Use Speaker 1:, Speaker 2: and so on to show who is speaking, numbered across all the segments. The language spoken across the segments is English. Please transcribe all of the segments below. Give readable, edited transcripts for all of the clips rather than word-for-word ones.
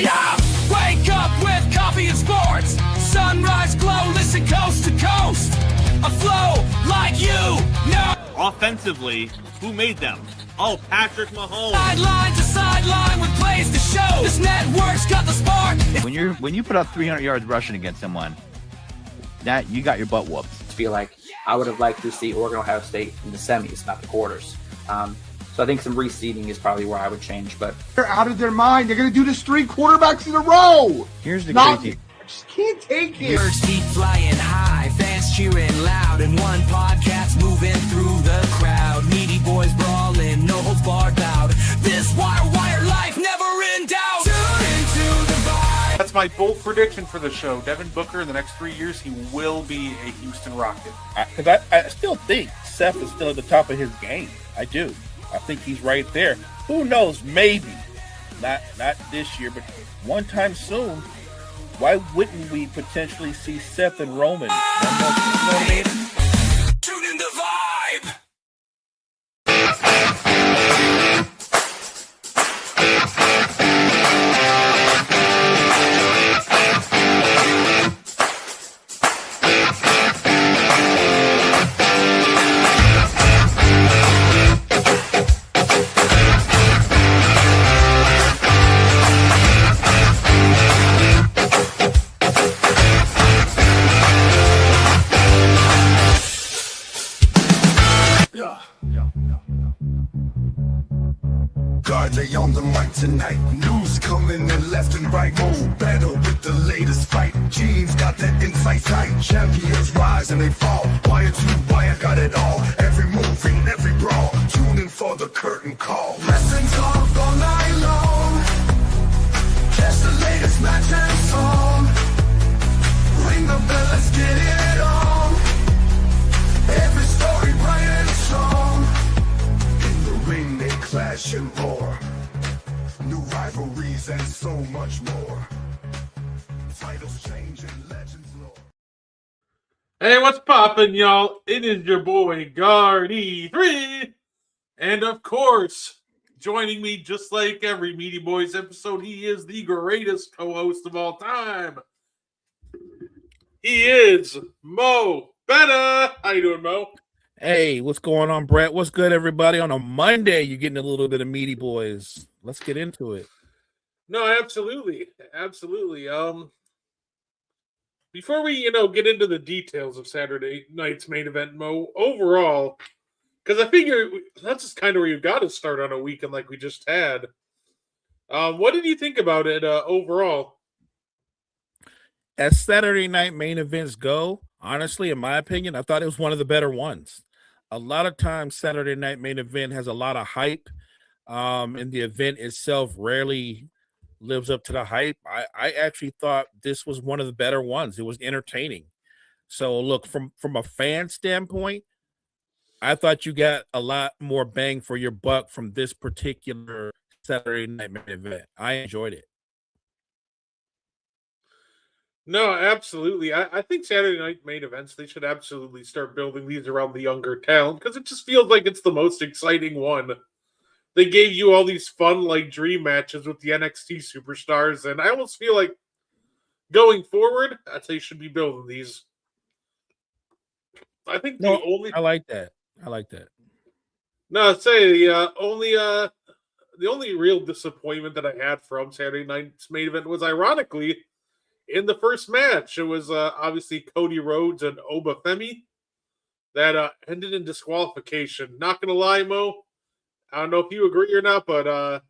Speaker 1: Yeah. Wake up with coffee and sports. Sunrise glow, listen coast to coast. A flow like you know.
Speaker 2: Offensively, who made them? Oh, Patrick Mahomes.
Speaker 1: Sideline to sideline with plays to show. This network's got the spark.
Speaker 3: When you put up 300 yards rushing against someone, that you got your butt whooped.
Speaker 4: I feel like I would have liked to see Oregon Ohio State in the semis, not the quarters. So I think some reseeding is probably where I would change. But
Speaker 5: they're out of their mind. They're going to do this 3 quarterbacks in a row.
Speaker 3: Here's the crazy.
Speaker 5: I just can't take it.
Speaker 1: Birds keep flying high, fans cheering loud, and one podcast moving through the crowd. Meaty boys brawling, no holds barred out. This wire life never in doubt. Tune into the vibe.
Speaker 6: That's my bold prediction for the show. Devin Booker, in the next 3 years, he will be a Houston Rocket.
Speaker 7: Because I still think Seth is still at the top of his game. I do. I think he's right there. Who knows? Maybe. Not this year, but one time soon. Why wouldn't we potentially see Seth and Roman? You know what I mean?
Speaker 1: Tune in the vibe.
Speaker 8: Lay on the mic tonight. News coming in left and right. More battle with the latest fight. Gene's got that insight tight. Champions rise and they fall. Wire to wire, got it all. Every move and every brawl. Tune in for the curtain call. Wrestling talk all night long. Catch the latest match and song. Ring the bell, let's get it on. Every story bright and strong. In the ring they clash and roar. New rivalries and so much more. Titles change and legends lore.
Speaker 6: Hey, what's poppin', y'all? It is your boy, Guardy3. And of course, joining me just like every Meaty Boys episode, he is the greatest co-host of all time. He is Mo Betta. How you doing, Mo?
Speaker 7: Hey, what's going on, Brett? What's good, everybody? On a Monday, you're getting a little bit of Meaty Boys. Let's get into it.
Speaker 6: No, absolutely. Before we, get into the details of Saturday night's main event, Mo, overall, because I figure that's just kind of where you got to start on a weekend like we just had. What did you think about it overall?
Speaker 7: As Saturday night main events go, honestly, in my opinion, I thought it was one of the better ones. A lot of times, Saturday night main event has a lot of hype, and the event itself rarely lives up to the hype. I actually thought this was one of the better ones. It was entertaining. So, look, from a fan standpoint, I thought you got a lot more bang for your buck from this particular Saturday night main event. I enjoyed it.
Speaker 6: No, absolutely. I think Saturday night main events, they should absolutely start building these around the younger talent because it just feels like it's the most exciting one. They gave you all these fun, dream matches with the NXT superstars, and I almost feel like going forward, they should be building these. I think
Speaker 7: I like that.
Speaker 6: No, I'd say the only real disappointment that I had from Saturday night's main event was, ironically, in the first match. It was obviously Cody Rhodes and Oba Femi that ended in disqualification. Not going to lie, Mo, I don't know if you agree or not, but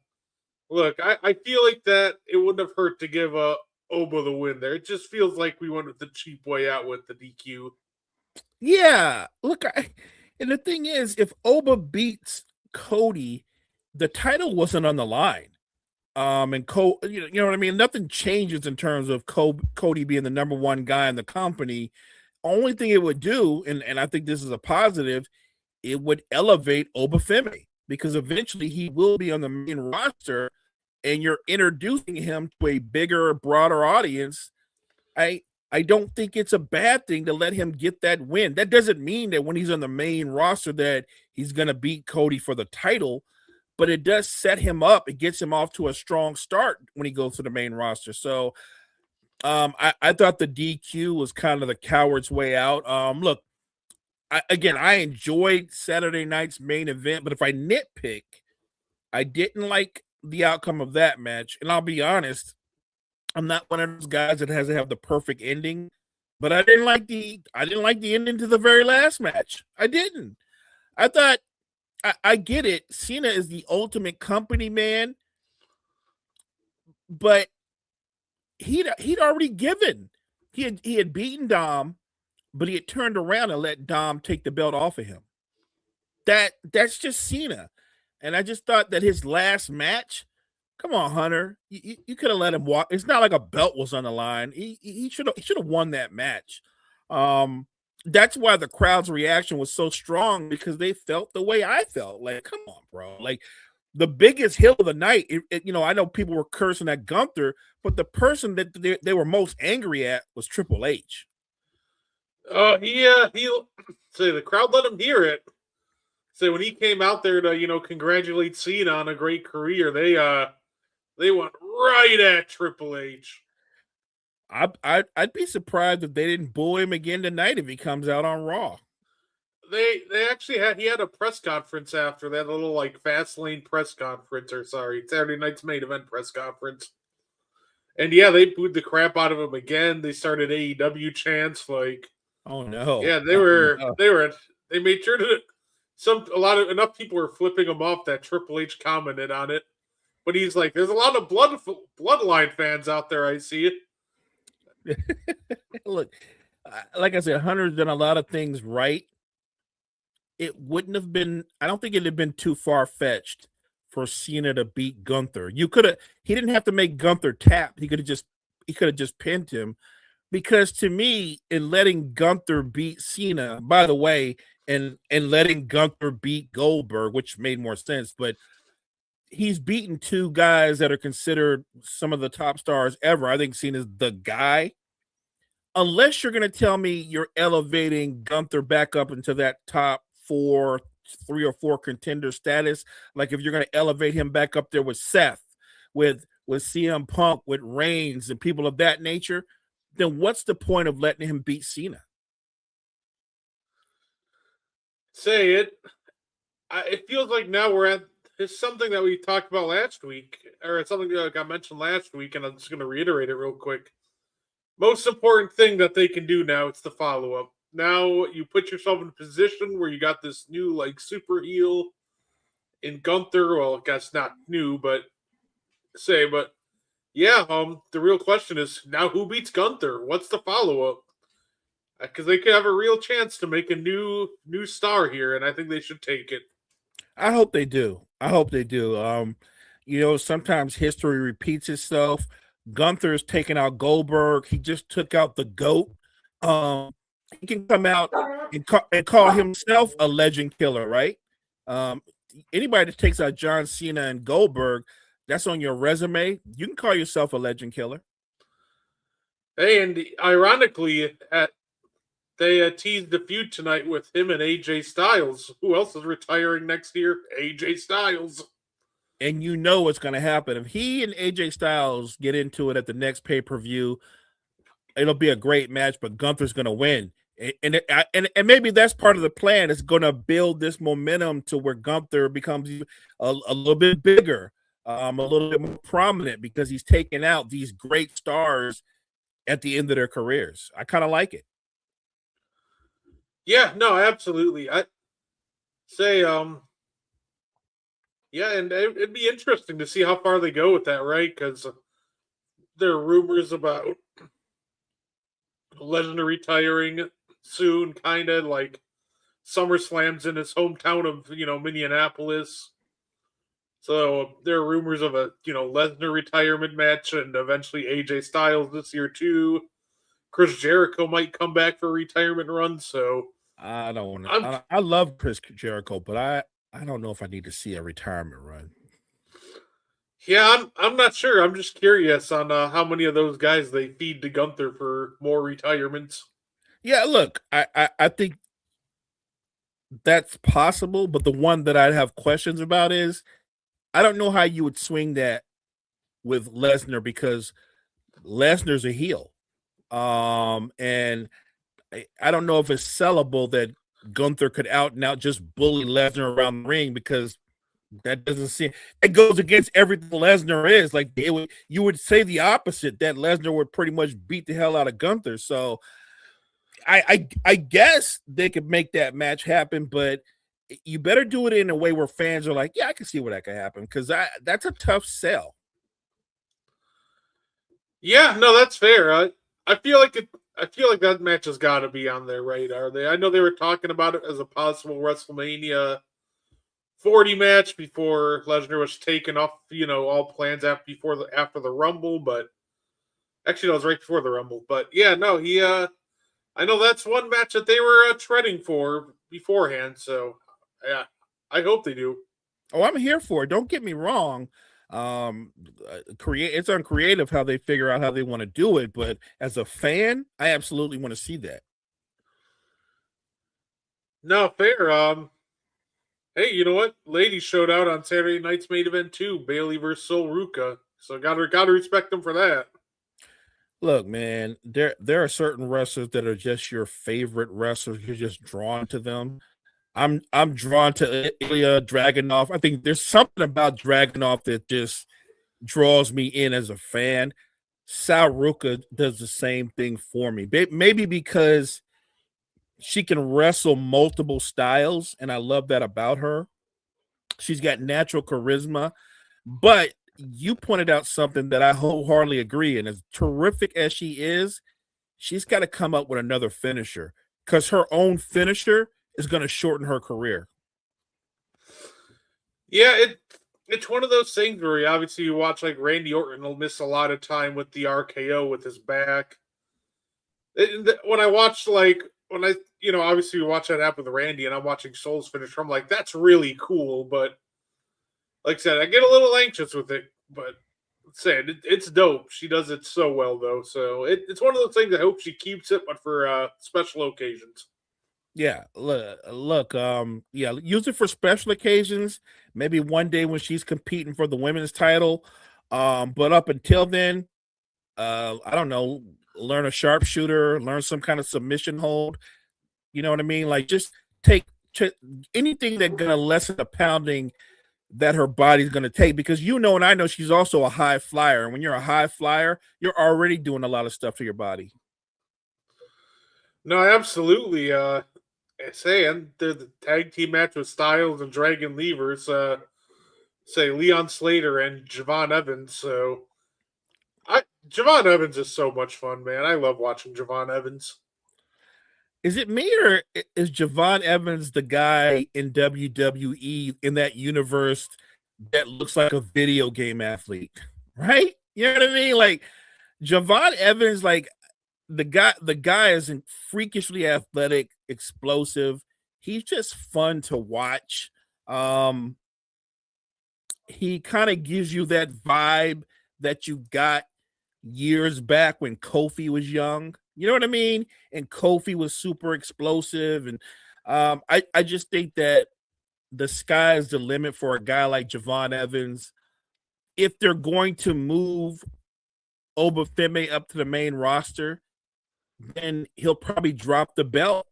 Speaker 6: look, I feel like that it wouldn't have hurt to give Oba the win there. It just feels like we went with the cheap way out with the DQ.
Speaker 7: Yeah, look, and the thing is, if Oba beats Cody, the title wasn't on the line. And you know what I mean? Nothing changes in terms of Cody being the number one guy in the company. Only thing it would do, and I think this is a positive, it would elevate Oba Femi because eventually he will be on the main roster and you're introducing him to a bigger, broader audience. I don't think it's a bad thing to let him get that win. That doesn't mean that when he's on the main roster that he's going to beat Cody for the title, but it does set him up. It gets him off to a strong start when he goes to the main roster. So I thought the DQ was kind of the coward's way out. Look, I enjoyed Saturday night's main event, but if I nitpick, I didn't like the outcome of that match. And I'll be honest, I'm not one of those guys that has to have the perfect ending, but I didn't like the ending to the very last match. I didn't. I thought I get it. Cena is the ultimate company man, but he'd already given. He had beaten Dom, but he had turned around and let Dom take the belt off of him. That's just Cena. And I just thought that his last match, come on, Hunter, you could have let him walk. It's not like a belt was on the line. He should have won that match. That's why the crowd's reaction was so strong, because they felt the way I felt. Like, come on, bro. Like, the biggest hill of the night, I know people were cursing at Gunther, but the person that they were most angry at was Triple H.
Speaker 6: He say the crowd let him hear it. So when he came out there to congratulate Cena on a great career, they went right at Triple H.
Speaker 7: I'd be surprised if they didn't boo him again tonight if he comes out on Raw.
Speaker 6: They actually he had a press conference after that, little like Fastlane press conference, or Saturday night's main event press conference. And yeah, they booed the crap out of him again. They started AEW chants like,
Speaker 7: oh no.
Speaker 6: Yeah, they made sure to enough people were flipping him off that Triple H commented on it. But he's like, there's a lot of bloodline fans out there, I see it.
Speaker 7: Look, like I said, Hunter's done a lot of things right. It wouldn't have been, I don't think it'd have been too far-fetched for Cena to beat Gunther. He didn't have to make Gunther tap. He could have just pinned him, because to me, in letting Gunther beat Cena, by the way, and letting Gunther beat Goldberg, which made more sense, but he's beaten two guys that are considered some of the top stars ever. I think Cena's the guy. Unless you're going to tell me you're elevating Gunther back up into that top 3 or 4 contender status, like if you're going to elevate him back up there with Seth, with CM Punk, with Reigns, and people of that nature, then what's the point of letting him beat Cena?
Speaker 6: Say it. It feels like now we're at something that we talked about last week, or it's something that got mentioned last week, and I'm just going to reiterate it real quick. Most important thing that they can do now, it's the follow-up. Now you put yourself in a position where you got this new like super heel in Gunther. Well, I guess not new, but yeah. The real question is now who beats Gunther? What's the follow-up? Because they could have a real chance to make a new star here, and I think they should take it.
Speaker 7: I hope they do. Sometimes history repeats itself. Gunther's taken out Goldberg. He just took out the GOAT. He can come out and call himself a legend killer, right? Anybody that takes out John Cena and Goldberg, that's on your resume. You can call yourself a legend killer.
Speaker 6: Hey, and ironically, they teased the feud tonight with him and AJ Styles. Who else is retiring next year? AJ Styles.
Speaker 7: And you know what's going to happen. If he and AJ Styles get into it at the next pay-per-view, it'll be a great match, but Gunther's going to win. And maybe that's part of the plan. It's going to build this momentum to where Gunther becomes a little bit bigger, a little bit more prominent, because he's taken out these great stars at the end of their careers. I kind of like it.
Speaker 6: Yeah, no, absolutely. I say, yeah, and it'd be interesting to see how far they go with that, right? Because there are rumors about Lesnar retiring soon, kind of like SummerSlam's in his hometown of Minneapolis. So there are rumors of a Lesnar retirement match, and eventually AJ Styles this year too. Chris Jericho might come back for a retirement run. So
Speaker 7: I don't want to. I love Chris Jericho, but I don't know if I need to see a retirement run.
Speaker 6: Yeah, I'm not sure. I'm just curious on how many of those guys they feed to Gunther for more retirements.
Speaker 7: Yeah, look, I think that's possible, but the one that I'd have questions about is I don't know how you would swing that with Lesnar because Lesnar's a heel. And I don't know if it's sellable that Gunther could out and out just bully Lesnar around the ring because that doesn't seem it goes against everything Lesnar is. Like you would say the opposite that Lesnar would pretty much beat the hell out of Gunther. So I guess they could make that match happen, but you better do it in a way where fans are like, yeah, I can see where that could happen because that's a tough sell.
Speaker 6: Yeah, no, that's fair. I feel like I feel like that match has got to be on their radar. I know they were talking about it as a possible WrestleMania 40 match before Lesnar was taken off, all plans after the Rumble, but actually, that was right before the Rumble. But yeah, no, I know that's one match that they were treading for beforehand. So yeah, I hope they do.
Speaker 7: Oh, I'm here for it. Don't get me wrong. It's uncreative how they figure out how they want to do it, but as a fan, I absolutely want to see that.
Speaker 6: No, fair. Hey, you know what? Ladies showed out on Saturday night's main event too. Bailey versus Sol Ruka. So gotta respect them for that.
Speaker 7: Look, man, there are certain wrestlers that are just your favorite wrestlers. You're just drawn to them. I'm drawn to Ilya Dragunov. I think there's something about Dragunov that just draws me in as a fan. Sal Ruka does the same thing for me. Maybe because she can wrestle multiple styles, and I love that about her. She's got natural charisma, but you pointed out something that I wholeheartedly agree. And as terrific as she is, she's got to come up with another finisher because her own finisher is going to shorten her career.
Speaker 6: Yeah, it's one of those things where obviously you watch like Randy Orton will miss a lot of time with the RKO with his back. When I watched obviously we watch that happen with Randy and I'm watching Soul's finisher, I'm like, that's really cool, but like I said, I get a little anxious with it, but it's dope. She does it so well, though. So it's one of those things I hope she keeps it, but for special occasions.
Speaker 7: Yeah, look, yeah, use it for special occasions. Maybe one day when she's competing for the women's title. But up until then, I don't know, learn a sharpshooter, learn some kind of submission hold. You know what I mean? Like just take anything that's gonna lessen the pounding that her body's going to take because and I know she's also a high flyer. And when you're a high flyer, you're already doing a lot of stuff to your body.
Speaker 6: No, absolutely. And the tag team match with Styles and Dragon Levers, say Leon Slater and Javon Evans. So Javon Evans is so much fun, man. I love watching Javon Evans.
Speaker 7: Is it me or is Javon Evans the guy in WWE in that universe that looks like a video game athlete? Right? You know what I mean? Like Javon Evans, like the guy isn't freakishly athletic, explosive. He's just fun to watch. He kind of gives you that vibe that you got years back when Kofi was young. You know what I mean? And Kofi was super explosive. And I just think that the sky is the limit for a guy like Javon Evans. If they're going to move Obafemi up to the main roster, then he'll probably drop the belt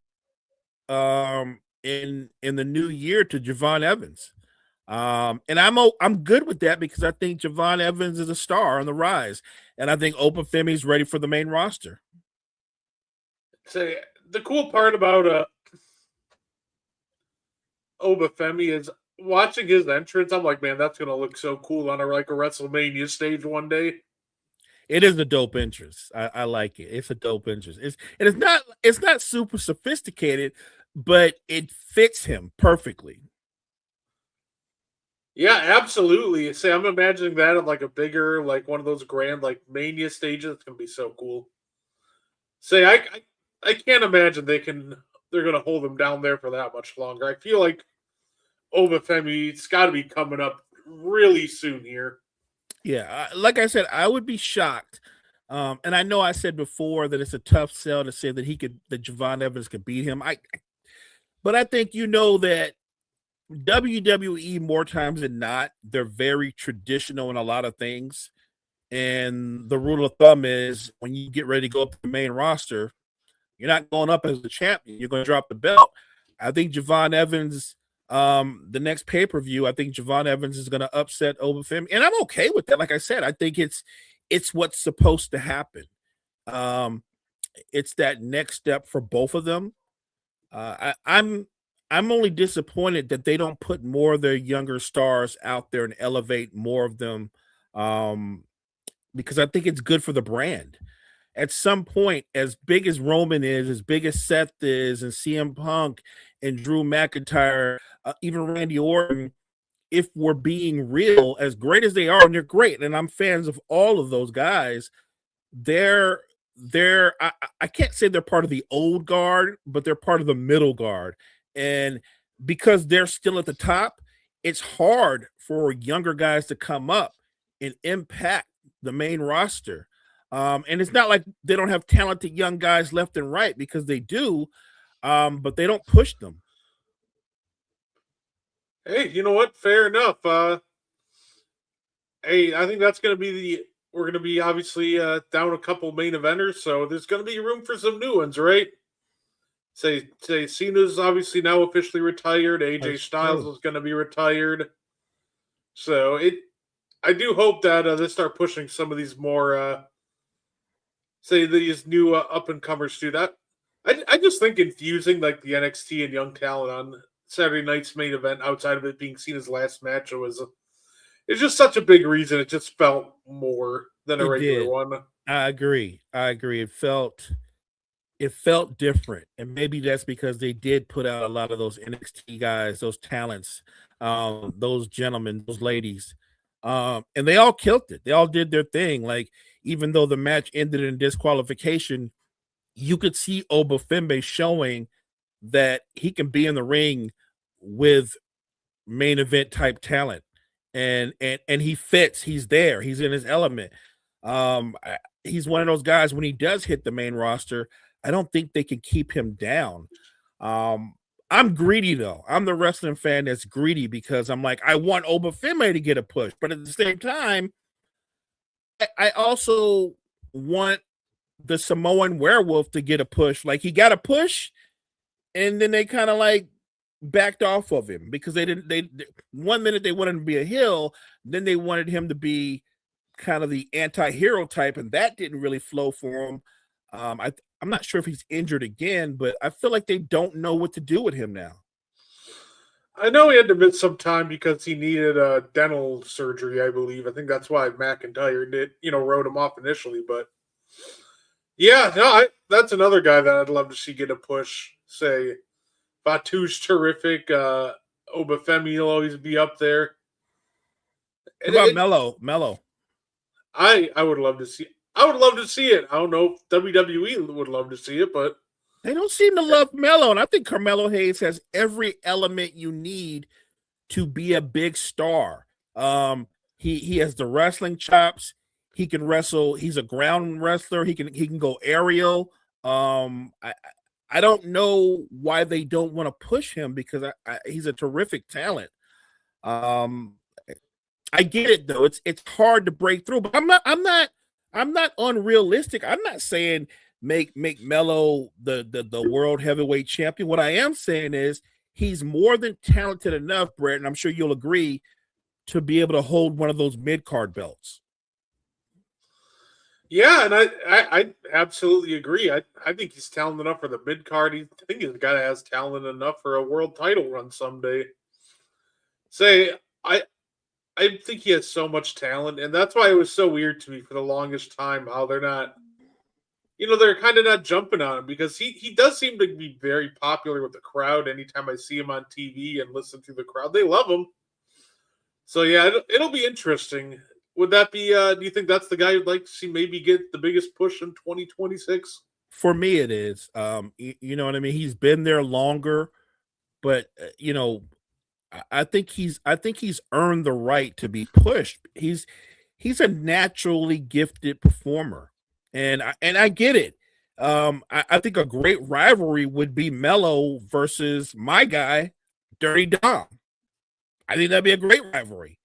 Speaker 7: in the new year to Javon Evans. And I'm good with that because I think Javon Evans is a star on the rise. And I think Obafemi is ready for the main roster.
Speaker 6: Say the cool part about Obafemi is watching his entrance. I'm like, man, that's gonna look so cool on a WrestleMania stage one day.
Speaker 7: It is a dope entrance. I like it. It's a dope entrance. It's not super sophisticated, but it fits him perfectly.
Speaker 6: Yeah, absolutely. Say I'm imagining that at like a bigger, like one of those grand like Mania stages. It's gonna be so cool. Say I can't imagine they're gonna hold him down there for that much longer. I feel like Obafemi's got to be coming up really soon here.
Speaker 7: Yeah, like I said, I would be shocked. And I know I said before that it's a tough sell to say that Javon Evans could beat him. But I think you know that WWE more times than not, they're very traditional in a lot of things. And the rule of thumb is when you get ready to go up to the main roster, you're not going up as the champion. You're going to drop the belt. I think Javon Evans, the next pay-per-view, I think Javon Evans is going to upset Obafemi. And I'm okay with that. Like I said, I think it's what's supposed to happen. It's that next step for both of them. I'm only disappointed that they don't put more of their younger stars out there and elevate more of them, because I think it's good for the brand. At some point, as big as Roman is, as big as Seth is, and CM Punk and Drew McIntyre, even Randy Orton, if we're being real, as great as they are, and they're great, and I'm fans of all of those guys, they're I can't say they're part of the old guard, but they're part of the middle guard. And because they're still at the top, it's hard for younger guys to come up and impact the main roster. And it's not like they don't have talented young guys left and right, because they do, but they don't push them.
Speaker 6: Hey, you know what? Fair enough. Hey, I think that's going to be we're going to be obviously down a couple main eventers, so there's going to be room for some new ones, right? Say Cena's obviously now officially retired. AJ Styles is going to be retired. So I do hope that they start pushing some of these more, these new up and comers to that. I just think infusing like the NXT and young talent on Saturday night's main event, outside of it being Cena's last match, it's just such a big reason. It just felt more than a regular one.
Speaker 7: I agree. It felt different, and maybe that's because they did put out a lot of those NXT guys, those talents, those gentlemen, those ladies, and they all killed it. They all did their thing. Like, even though the match ended in disqualification, you could see Obafemi showing that he can be in the ring with main event type talent, and he fits. He's there. He's in his element. He's one of those guys, when he does hit the main roster, I don't think they can keep him down. I'm greedy, though. I'm the wrestling fan that's greedy, because I'm like, I want Obafemi to get a push, but at the same time, I also want the Samoan Werewolf to get a push. Like, he got a push, and then they kind of like backed off of him, because they 1 minute they wanted him to be a heel, then they wanted him to be kind of the anti-hero type, and that didn't really flow for him. I'm not sure if he's injured again, but I feel like they don't know what to do with him now.
Speaker 6: I know he had to miss some time because he needed a dental surgery, I believe. I think that's why McIntyre wrote him off initially. But yeah, no, that's another guy that I'd love to see get a push. Say, Batu's terrific. Obafemi will always be up there.
Speaker 7: What about Mello?
Speaker 6: I would love to see. I would love to see it. I don't know if WWE would love to see it, but
Speaker 7: they don't seem to love Mello, and I think Carmelo Hayes has every element you need to be a big star. He has the wrestling chops. He can wrestle. He's a ground wrestler. He can go aerial. I don't know why they don't want to push him, because he's a terrific talent. I get it, though. It's hard to break through, but I'm not unrealistic. I'm not saying make Mello the world heavyweight champion. What I am saying is he's more than talented enough, Brett, and I'm sure you'll agree, to be able to hold one of those mid-card belts.
Speaker 6: Yeah, and I absolutely agree. I think he's talented enough for the mid-card. I think he's a guy that has talent enough for a world title run someday. I think he has so much talent, and that's why it was so weird to me for the longest time how they're not, they're kind of not jumping on him, because he does seem to be very popular with the crowd. Anytime I see him on TV and listen to the crowd, they love him. So yeah, it'll be interesting. Would that be, do you think that's the guy you'd like to see maybe get the biggest push in 2026?
Speaker 7: For me, it is. You know what I mean? He's been there longer, but, I think he's earned the right to be pushed. He's he's a naturally gifted performer, and I get it. I think a great rivalry would be Mello versus my guy, Dirty Dom. I think that'd be a great rivalry.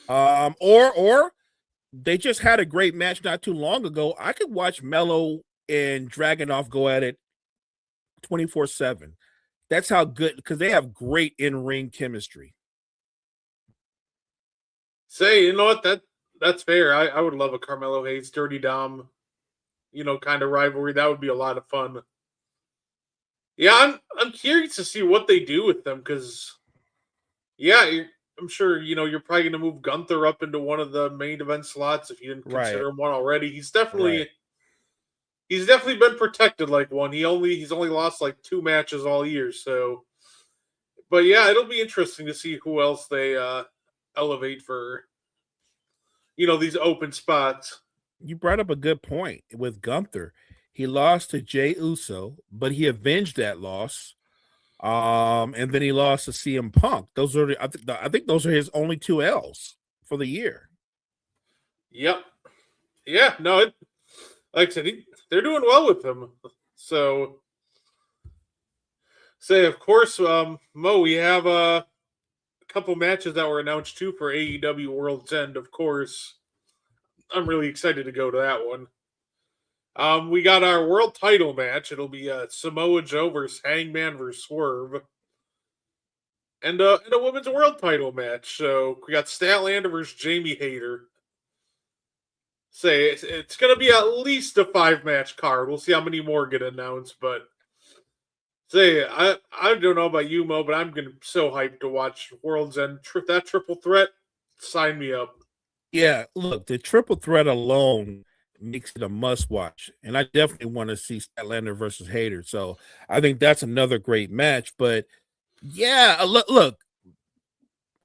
Speaker 7: Or they just had a great match not too long ago. I could watch Mello and Dragunov go at it 24/7. That's how good, because they have great in-ring chemistry.
Speaker 6: Say, you know what? That's fair. I would love a Carmelo Hayes, Dirty Dom, kind of rivalry. That would be a lot of fun. Yeah, I'm curious to see what they do with them because, yeah, I'm sure you're probably going to move Gunther up into one of the main event slots if you didn't consider him one already. He's definitely been protected like one. He's only lost like 2 matches all year. So, but yeah, it'll be interesting to see who else they elevate for these open spots.
Speaker 7: You brought up a good point with Gunther. He lost to Jey Uso, but he avenged that loss. And then he lost to CM Punk. Those are I think those are his only 2 L's for the year.
Speaker 6: Yep. Yeah. No. Like I said, they're doing well with him. So, of course, Mo, we have a couple matches that were announced too for AEW World's End. Of course, I'm really excited to go to that one. We got our world title match. It'll be Samoa Joe versus Hangman versus Swerve. And a women's world title match. So we got Statlander versus Jamie Hayter. Say it's going to be at least a 5-match card. We'll see how many more get announced. But say I don't know about you, Mo, but I'm so hyped to watch World's End. That triple threat. Sign me up.
Speaker 7: Yeah, look, the triple threat alone makes it a must watch, and I definitely want to see Statlander versus Hayter. So I think that's another great match. But yeah, look,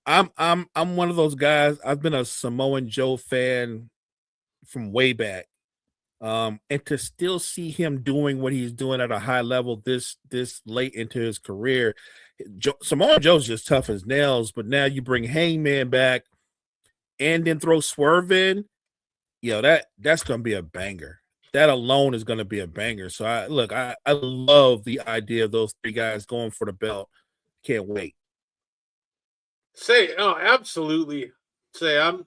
Speaker 7: I'm one of those guys. I've been a Samoan Joe fan from way back, and to still see him doing what he's doing at a high level this late into his career, Samoan Joe's just tough as nails. But now you bring Hangman back, and then throw Swerve in. That's going to be a banger. That alone is going to be a banger. So I love the idea of those 3 guys going for the belt. Can't wait.
Speaker 6: Absolutely. I'm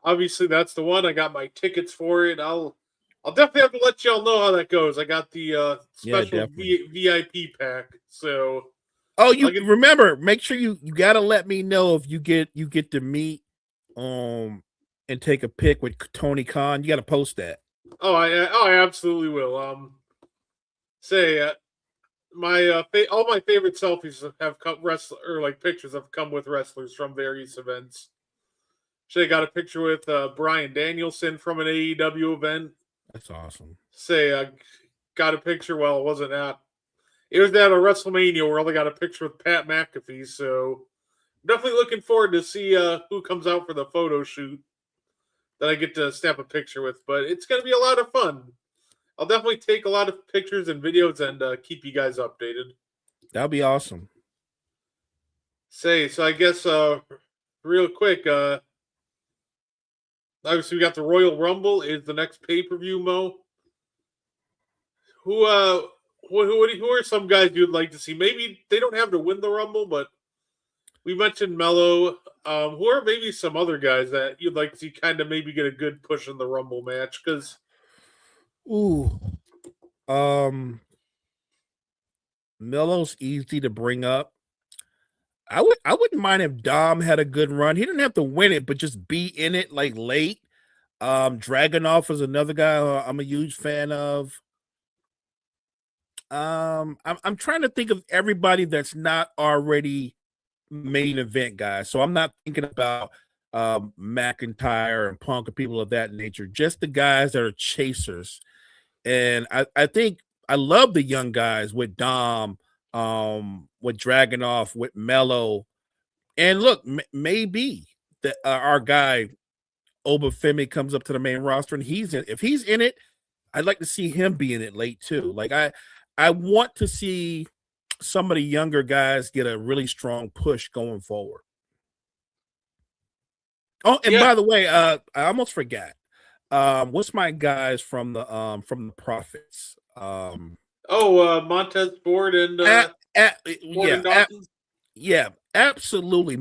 Speaker 6: obviously that's the one. I got my tickets for it. I'll definitely have to let y'all know how that goes. I got the special VIP pack. So
Speaker 7: remember, make sure you got to let me know if you get to meet and take a pic with Tony Khan. You got to post that.
Speaker 6: I absolutely will. All my favorite selfies have come pictures have come with wrestlers from various events. Got a picture with Bryan Danielson from an AEW event.
Speaker 7: That's awesome.
Speaker 6: Got a picture. Well, it wasn't at. It was at a WrestleMania where I got a picture with Pat McAfee. So definitely looking forward to see who comes out for the photo shoot that I get to snap a picture with. But it's going to be a lot of fun. I'll definitely take a lot of pictures and videos and keep you guys updated.
Speaker 7: That'll be awesome.
Speaker 6: So I guess real quick, obviously we got the Royal Rumble is the next pay-per-view, Mo. Who are some guys you'd like to see? Maybe they don't have to win the Rumble, but we mentioned Mello. Who are maybe some other guys that you'd like to see kind of maybe get a good push in the Rumble match? Because
Speaker 7: Mello's easy to bring up. I wouldn't mind if Dom had a good run. He didn't have to win it, but just be in it like late. Dragunov is another guy I'm a huge fan of. I'm trying to think of everybody that's not already main event guys. So I'm not thinking about McIntyre and Punk and people of that nature. Just the guys that are chasers. And I think I love the young guys with Dom, with Dragunov, with Mello. And look, maybe that our guy Obafemi comes up to the main roster and if he's in it, I'd like to see him be in it late too. Like I want to see some of the younger guys get a really strong push going forward. Oh, and
Speaker 6: Yeah.
Speaker 7: by the way, I almost forgot. What's my guys from the Profits?
Speaker 6: Montez Ford and Ford and Dawkins.
Speaker 7: Yeah, absolutely.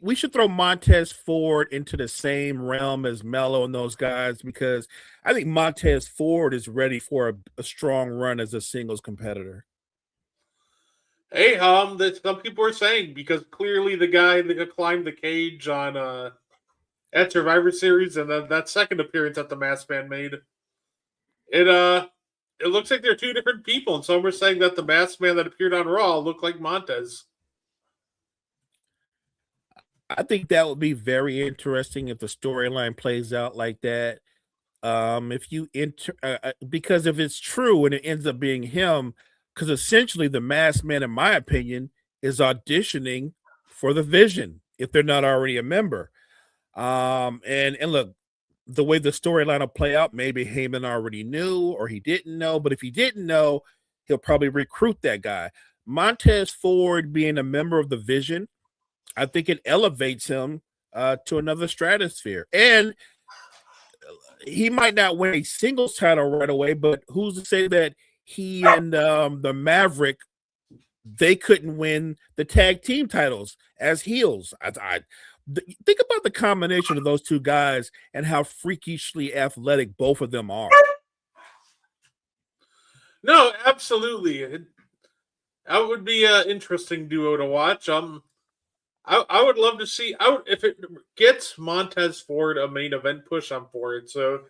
Speaker 7: We should throw Montez Ford into the same realm as Mello and those guys because I think Montez Ford is ready for a strong run as a singles competitor.
Speaker 6: Hey, that some people are saying because clearly the guy that climbed the cage on at Survivor Series and then that second appearance that the Masked Man made, it looks like they're two different people, and some are saying that the Masked Man that appeared on Raw looked like Montez.
Speaker 7: I think that would be very interesting if the storyline plays out like that. If you because if it's true and it ends up being him, because essentially the Masked Man, in my opinion, is auditioning for the Vision if they're not already a member. And look, the way the storyline will play out, maybe Heyman already knew or he didn't know, but if he didn't know, he'll probably recruit that guy. Montez Ford being a member of the Vision, I think it elevates him to another stratosphere. And he might not win a singles title right away, but who's to say that he and the Maverick, they couldn't win the tag team titles as heels? Think about the combination of those two guys and how freakishly athletic both of them are.
Speaker 6: No, absolutely. That would be an interesting duo to watch. I would love to see if it gets Montez Ford a main event push. I'm for it. So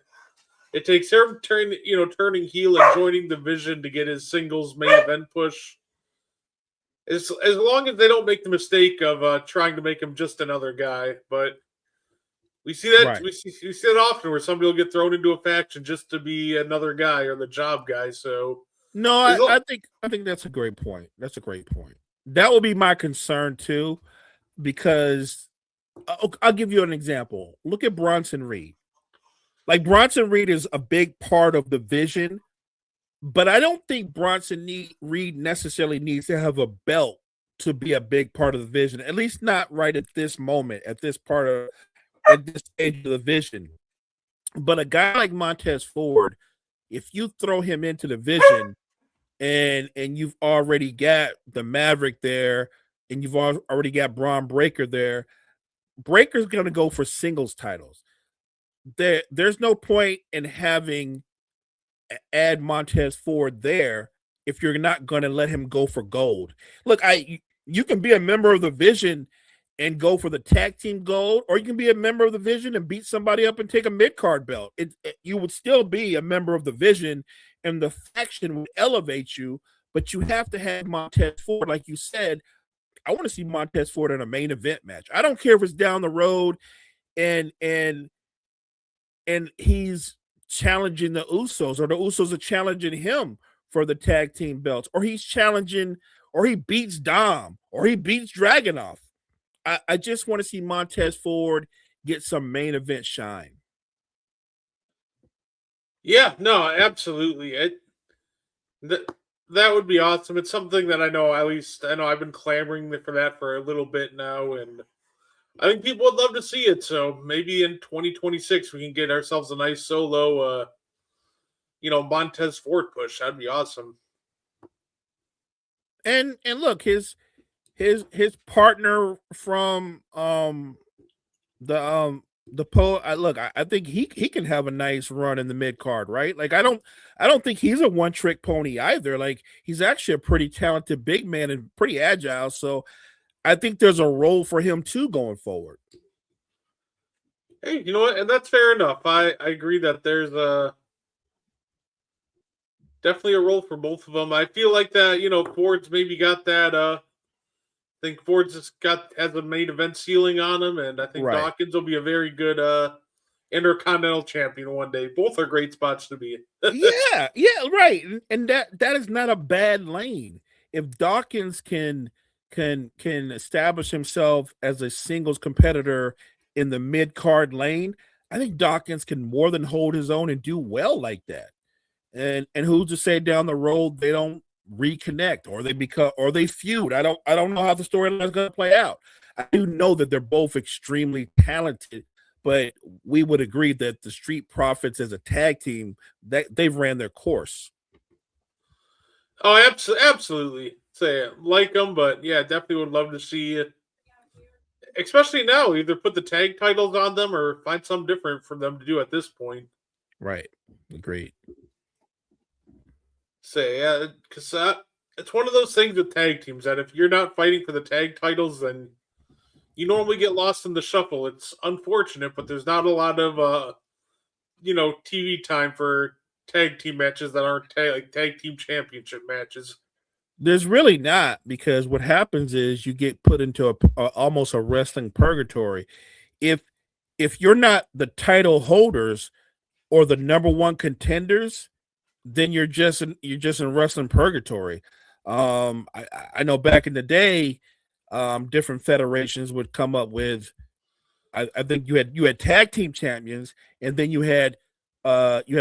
Speaker 6: it takes him turning heel and joining the Vision to get his singles main event push. As long as they don't make the mistake of trying to make him just another guy, but we see that
Speaker 7: Right.
Speaker 6: we see that often where somebody will get thrown into a faction just to be another guy or the job guy. So
Speaker 7: no, I think that's a great point. That's a great point. That will be my concern too, because I'll give you an example. Look at Bronson Reed. Like Bronson Reed is a big part of the Vision. But I don't think Bronson Reed necessarily needs to have a belt to be a big part of the Vision, at least not right at this moment, at this stage of the Vision. But a guy like Montez Ford, if you throw him into the Vision and you've already got the Maverick there and you've already got Braun Breaker there, Breaker's going to go for singles titles. There's no point in having add Montez Ford there if you're not going to let him go for gold. Look, you can be a member of the Vision and go for the tag team gold, or you can be a member of the Vision and beat somebody up and take a mid-card belt. You would still be a member of the Vision, and the faction would elevate you, but you have to have Montez Ford. Like you said, I want to see Montez Ford in a main event match. I don't care if it's down the road and he's challenging the Usos, or the Usos are challenging him for the tag team belts, or he's challenging, or he beats Dom, or he beats Dragunov. I just want to see Montez Ford get some main event shine.
Speaker 6: Yeah, no, absolutely. That would be awesome. It's something that I know I've been clamoring for that for a little bit now, and I think people would love to see it. So maybe in 2026 we can get ourselves a nice solo, Montez Ford push. That'd be awesome.
Speaker 7: And look, his partner from I think he can have a nice run in the mid card, right? Like I don't think he's a one trick pony either. Like he's actually a pretty talented big man and pretty agile. So I think there's a role for him too going forward.
Speaker 6: Hey, you know what? And that's fair enough. I agree that there's definitely a role for both of them. I feel like that, Ford's maybe got that. I think Ford's has a main event ceiling on him, and I think
Speaker 7: Right.
Speaker 6: Dawkins will be a very good Intercontinental champion one day. Both are great spots to be.
Speaker 7: yeah, right. And that is not a bad lane. If Dawkins can establish himself as a singles competitor in the mid card lane, I think Dawkins can more than hold his own and do well like that. And who's to say down the road they don't reconnect or they feud? I don't know how the storyline is going to play out. I do know that they're both extremely talented, but we would agree that the Street Profits as a tag team, that they've ran their course.
Speaker 6: Oh, absolutely. Say like them, but yeah, definitely would love to see it. Especially now, either put the tag titles on them or find something different for them to do at this point.
Speaker 7: Right. Agreed.
Speaker 6: Say, yeah, because it's one of those things with tag teams that if you're not fighting for the tag titles, then you normally get lost in the shuffle. It's unfortunate, but there's not a lot of TV time for tag team matches that aren't tag team championship matches.
Speaker 7: There's really not, because what happens is you get put into almost a wrestling purgatory. If you're not the title holders or the number one contenders, then you're just in wrestling purgatory. I know back in the day, different federations would come up with. I think you had tag team champions, and then you had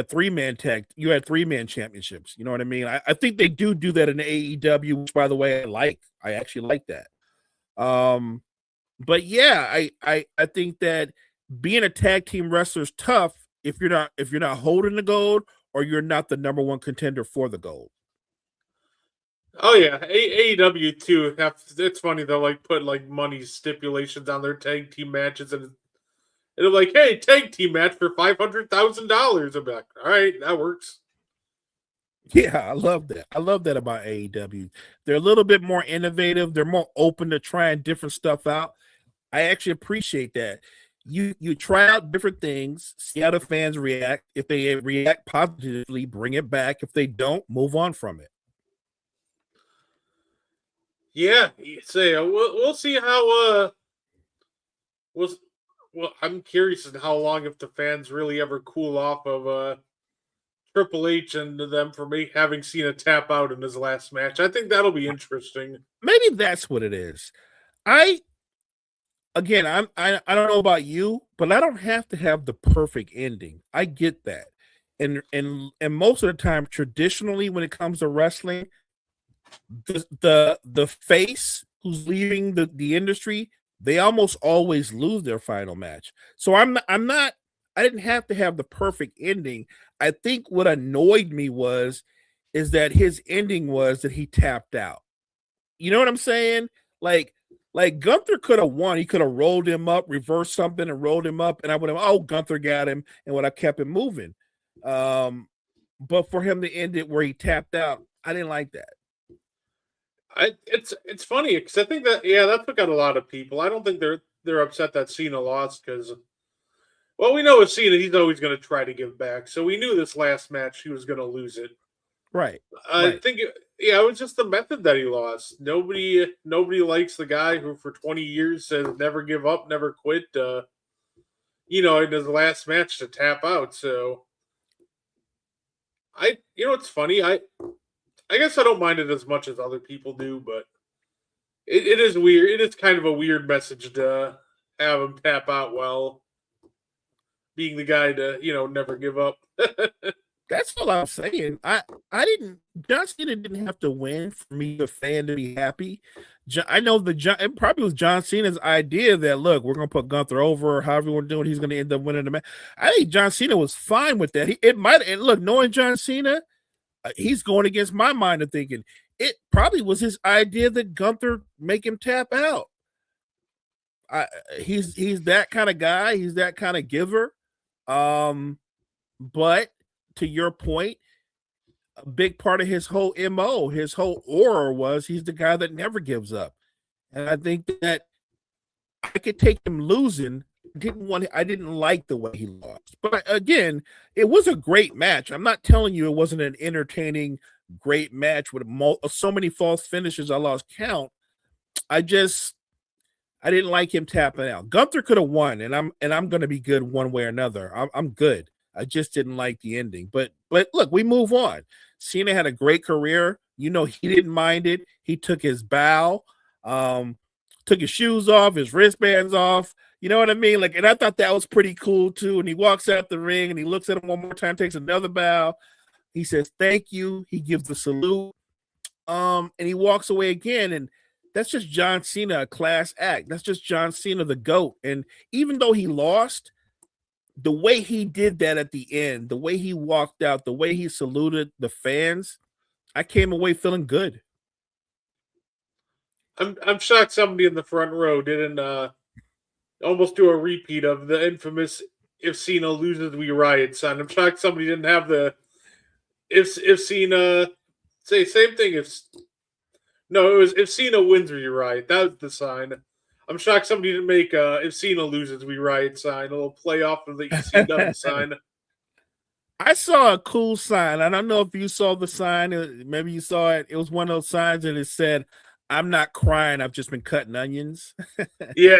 Speaker 7: three-man championships. You know what I mean? I think they do that in AEW, which, by the way, I actually like that. But yeah, I think that being a tag team wrestler is tough if you're not holding the gold or you're not the number one contender for the gold.
Speaker 6: Oh yeah, AEW too. It's funny they'll put money stipulations on their tag team matches, and it'll hey, tag team match for $500,000. I'm like, all right, that works.
Speaker 7: Yeah, I love that. I love that about AEW. They're a little bit more innovative. They're more open to trying different stuff out. I actually appreciate that. You try out different things, see how the fans react. If they react positively, bring it back. If they don't, move on from it.
Speaker 6: Yeah, we'll see how. I'm curious as how long if the fans really ever cool off of Triple H and them for having Cena tap out in his last match. I think that'll be interesting.
Speaker 7: Maybe that's what it is. I don't know about you, but I don't have to have the perfect ending. I get that. And most of the time, traditionally, when it comes to wrestling, the face who's leaving the industry, they almost always lose their final match. So I didn't have to have the perfect ending. I think what annoyed me is that his ending was that he tapped out. You know what I'm saying? Like Gunther could have won. He could have rolled him up, reversed something and rolled him up, and I would have, Gunther got him, and would have kept him moving. But for him to end it where he tapped out, I didn't like that.
Speaker 6: It's funny because I think that took out a lot of people. I don't think they're upset that Cena lost because, well, we know with Cena he's always going to try to give back. So we knew this last match he was going to lose it.
Speaker 7: Right.
Speaker 6: I think it was just the method that he lost. Nobody likes the guy who for 20 years says never give up, never quit. In his last match to tap out. So it's funny. I guess I don't mind it as much as other people do, but it is weird. It is kind of a weird message to have him tap out while being the guy to, never give up.
Speaker 7: That's all I'm saying. John Cena didn't have to win for me, the fan, to be happy. I know it probably was John Cena's idea that, look, we're going to put Gunther over, or however we're doing, he's going to end up winning the match. I think John Cena was fine with that. Knowing John Cena, he's going against my mind of thinking it probably was his idea that Gunther make him tap out. He's that kind of guy. He's that kind of giver. But to your point, a big part of his whole MO, his whole aura was he's the guy that never gives up. And I think that I could take him losing. I didn't like the way he lost. But again, it was a great match. I'm not telling you it wasn't an entertaining, great match with so many false finishes I lost count. I didn't like him tapping out. Gunther could have won, and I'm going to be good one way or another. I'm good. I just didn't like the ending. But look, we move on. Cena had a great career. He didn't mind it. He took his bow, took his shoes off, his wristbands off. You know what I mean? And I thought that was pretty cool too. And he walks out the ring and he looks at him one more time, takes another bow. He says, "Thank you." He gives the salute. And he walks away again. And that's just John Cena, a class act. That's just John Cena, the GOAT. And even though he lost, the way he did that at the end, the way he walked out, the way he saluted the fans, I came away feeling good.
Speaker 6: I'm shocked somebody in the front row didn't almost do a repeat of the infamous "If Cena loses, we riot" sign. I'm shocked somebody didn't have the if Cena say same thing. It was "If Cena wins, we riot." That was the sign. I'm shocked somebody didn't make "If Cena loses, we riot" sign. A little play off of the ECW sign.
Speaker 7: I saw a cool sign. I don't know if you saw the sign. Maybe you saw it. It was one of those signs and it said, "I'm not crying. I've just been cutting onions."
Speaker 6: Yeah.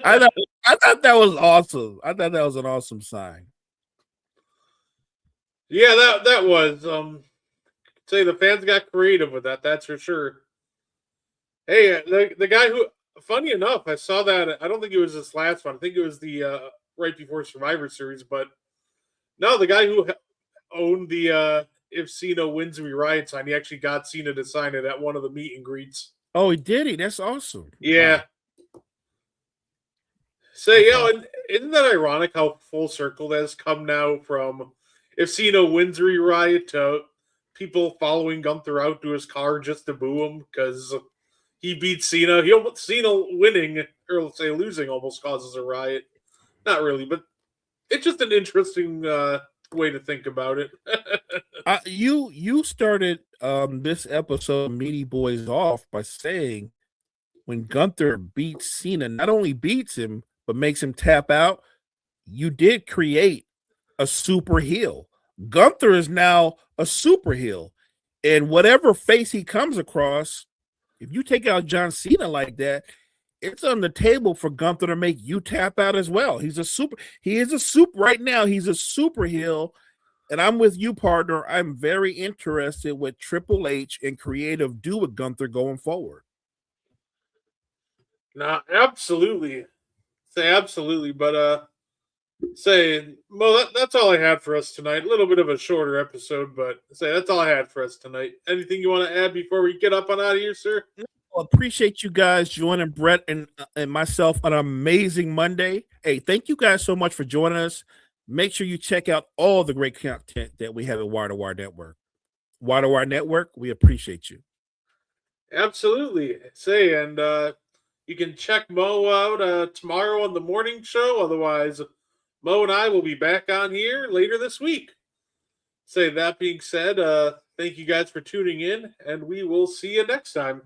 Speaker 7: I thought that was awesome. I thought that was an awesome sign.
Speaker 6: Yeah, that was say the fans got creative with that, that's for sure. Hey, the guy who, funny enough, I saw that. I don't think it was this last one. I think it was the right before Survivor Series, but no, the guy who owned the "If Cena wins, we riot" sign, he actually got Cena to sign it at one of the meet and greets.
Speaker 7: Oh, he did he? That's awesome.
Speaker 6: Yeah.
Speaker 7: Wow.
Speaker 6: So, and isn't that ironic how full circle that has come now from "If Cena wins, we riot" to people following Gunther out to his car just to boo him because he beat Cena. Cena winning, or let's say losing, almost causes a riot. Not really, but it's just an interesting way to think about it.
Speaker 7: You started this episode of Meaty Boys off by saying when Gunther beats Cena, not only beats him, but makes him tap out, you did create a super heel. Gunther is now a super heel. And whatever face he comes across, if you take out John Cena like that, it's on the table for Gunther to make you tap out as well. He is a super right now. He's a super heel. And I'm with you, partner. I'm very interested what Triple H and creative do with Gunther going forward.
Speaker 6: Nah, absolutely. Say absolutely, but Mo, that's all I had for us tonight. A little bit of a shorter episode, but that's all I had for us tonight. Anything you want to add before we get up and out of here, sir?
Speaker 7: Well, appreciate you guys joining Brett and myself on an amazing Monday. Hey, thank you guys so much for joining us. Make sure you check out all the great content that we have at Wire to Wire Network. Wire to Wire Network, we appreciate you.
Speaker 6: Absolutely. And you can check Mo out tomorrow on the morning show. Otherwise, Mo and I will be back on here later this week. That being said, thank you guys for tuning in, and we will see you next time.